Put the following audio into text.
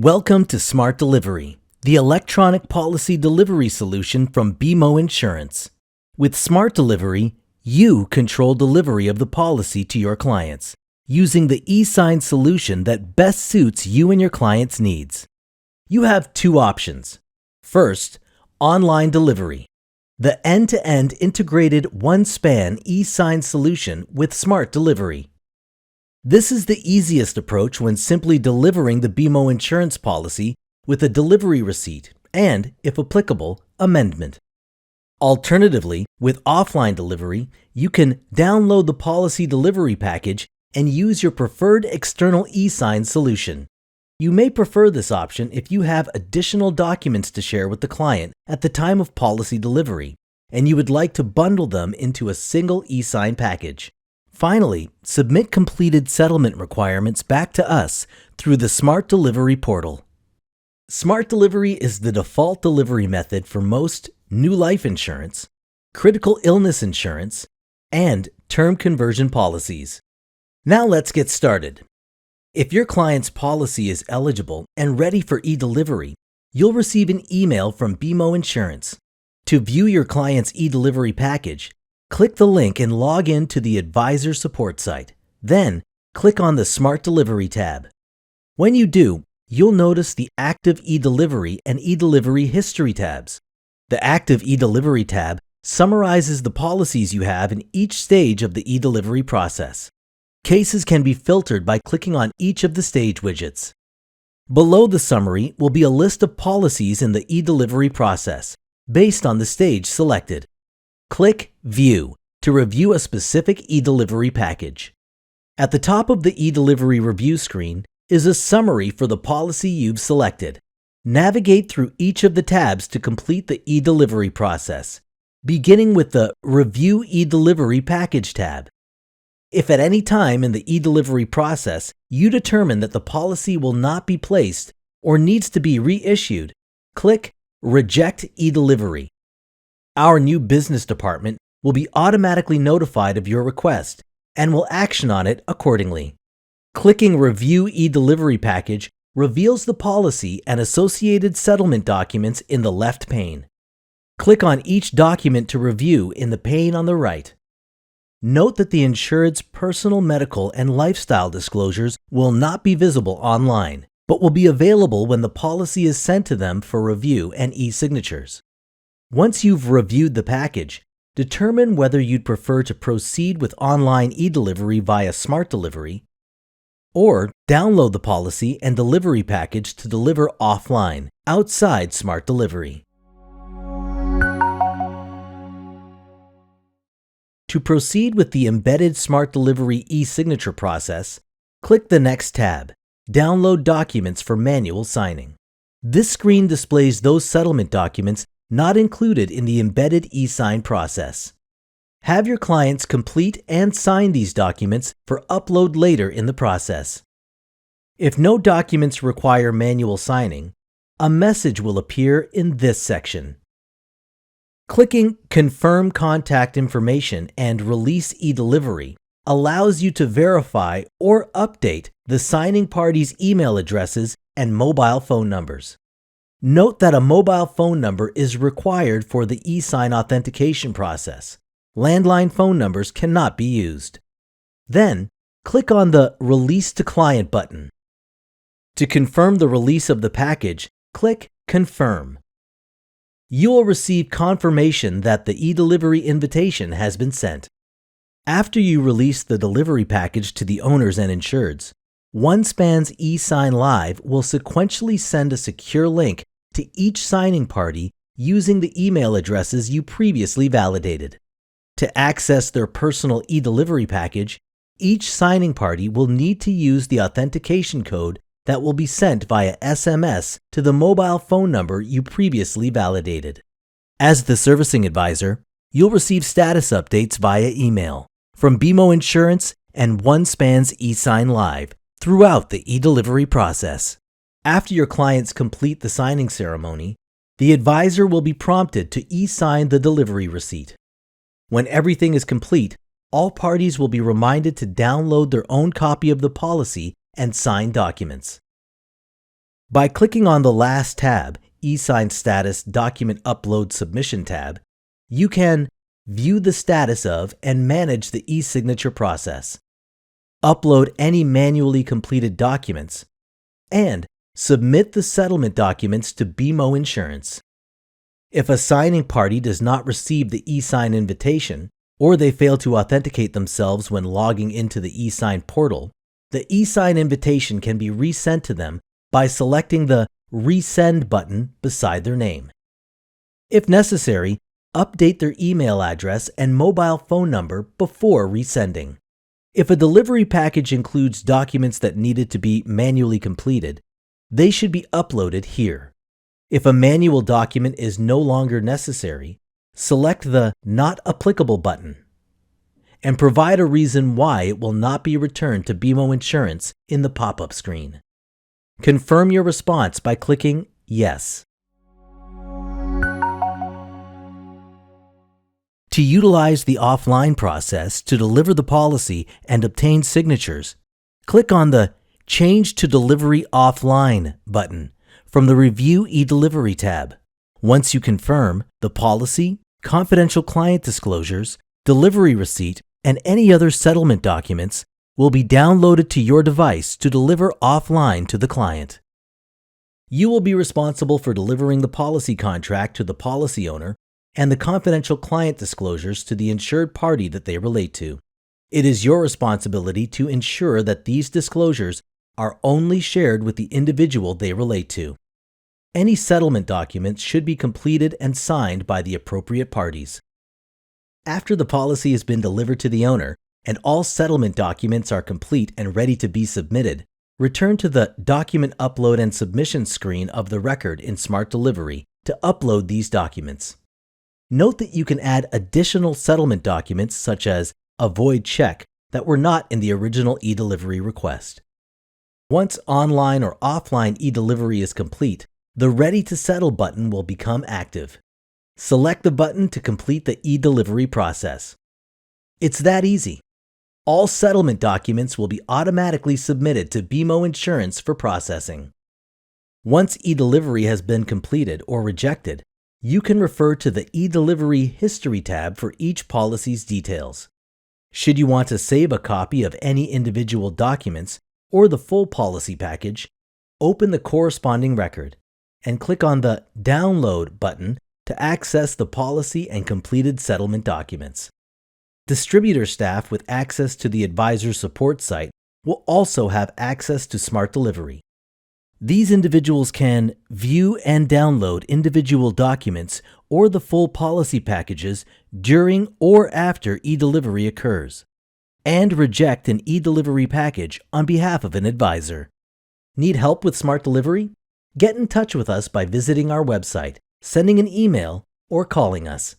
Welcome to SmartDelivery, the electronic policy delivery solution from BMO Insurance. With SmartDelivery, you control delivery of the policy to your clients using the eSign solution that best suits you and your client's needs. You have two options. First, online delivery, the end-to-end integrated one-span eSign solution with SmartDelivery. This is the easiest approach when simply delivering the BMO Insurance policy with a delivery receipt and, if applicable, amendment. Alternatively, with offline delivery, you can download the policy delivery package and use your preferred external eSign solution. You may prefer this option if you have additional documents to share with the client at the time of policy delivery, and you would like to bundle them into a single eSign package. Finally, submit completed settlement requirements back to us through the SmartDelivery portal. SmartDelivery is the default delivery method for most new life insurance, critical illness insurance, and term conversion policies. Now let's get started. If your client's policy is eligible and ready for eDelivery, you'll receive an email from BMO Insurance. To view your client's eDelivery package, click the link and log in to the Advisor Support site. Then, click on the SmartDelivery tab. When you do, you'll notice the Active eDelivery and eDelivery History tabs. The Active eDelivery tab summarizes the policies you have in each stage of the eDelivery process. Cases can be filtered by clicking on each of the stage widgets. Below the summary will be a list of policies in the eDelivery process, based on the stage selected. Click View to review a specific eDelivery package. At the top of the eDelivery review screen is a summary for the policy you've selected. Navigate through each of the tabs to complete the eDelivery process, beginning with the Review eDelivery Package tab. If at any time in the eDelivery process you determine that the policy will not be placed or needs to be reissued, click Reject eDelivery. Our new business department will be automatically notified of your request and will action on it accordingly. Clicking Review eDelivery Package reveals the policy and associated settlement documents in the left pane. Click on each document to review in the pane on the right. Note that the insured's personal medical and lifestyle disclosures will not be visible online, but will be available when the policy is sent to them for review and eSignatures. Once you've reviewed the package, determine whether you'd prefer to proceed with online eDelivery via SmartDelivery or download the policy and delivery package to deliver offline outside SmartDelivery. To proceed with the embedded SmartDelivery eSignature process, click the next tab, Download Documents for Manual Signing. This screen displays those settlement documents not included in the embedded eSign process. Have your clients complete and sign these documents for upload later in the process. If no documents require manual signing, a message will appear in this section. Clicking Confirm Contact Information and Release eDelivery allows you to verify or update the signing party's email addresses and mobile phone numbers. Note that a mobile phone number is required for the eSign authentication process. Landline phone numbers cannot be used. Then, click on the Release to Client button. To confirm the release of the package, click Confirm. You will receive confirmation that the eDelivery invitation has been sent. After you release the delivery package to the owners and insureds, OneSpan's eSign Live will sequentially send a secure link to each signing party using the email addresses you previously validated. To access their personal eDelivery package, each signing party will need to use the authentication code that will be sent via SMS to the mobile phone number you previously validated. As the servicing advisor, you'll receive status updates via email from BMO Insurance and OneSpan's eSign Live throughout the eDelivery process. After your clients complete the signing ceremony, the advisor will be prompted to eSign the delivery receipt. When everything is complete, all parties will be reminded to download their own copy of the policy and sign documents. By clicking on the last tab, eSign Status Document Upload Submission tab, you can view the status of and manage the eSignature process, upload any manually completed documents, and submit the settlement documents to BMO Insurance. If a signing party does not receive the eSign invitation, or they fail to authenticate themselves when logging into the eSign portal, the eSign invitation can be resent to them by selecting the Resend button beside their name. If necessary, update their email address and mobile phone number before resending. If a delivery package includes documents that needed to be manually completed, they should be uploaded here. If a manual document is no longer necessary, select the Not Applicable button and provide a reason why it will not be returned to BMO Insurance in the pop-up screen. Confirm your response by clicking Yes. To utilize the offline process to deliver the policy and obtain signatures, click on the Change to Delivery Offline button from the Review eDelivery tab. Once you confirm, the policy, confidential client disclosures, delivery receipt, and any other settlement documents will be downloaded to your device to deliver offline to the client. You will be responsible for delivering the policy contract to the policy owner and the confidential client disclosures to the insured party that they relate to. It is your responsibility to ensure that these disclosures are only shared with the individual they relate to. Any settlement documents should be completed and signed by the appropriate parties. After the policy has been delivered to the owner and all settlement documents are complete and ready to be submitted, return to the Document Upload and Submission screen of the record in SmartDelivery to upload these documents. Note that you can add additional settlement documents such as a void check that were not in the original eDelivery request. Once online or offline eDelivery is complete, the Ready to Settle button will become active. Select the button to complete the eDelivery process. It's that easy. All settlement documents will be automatically submitted to BMO Insurance for processing. Once eDelivery has been completed or rejected, you can refer to the eDelivery History tab for each policy's details. Should you want to save a copy of any individual documents or the full policy package, open the corresponding record and click on the Download button to access the policy and completed settlement documents. Distributor staff with access to the advisor support site will also have access to SmartDelivery. These individuals can view and download individual documents or the full policy packages during or after eDelivery occurs, and reject an eDelivery package on behalf of an advisor. Need help with SmartDelivery? Get in touch with us by visiting our website, sending an email, or calling us.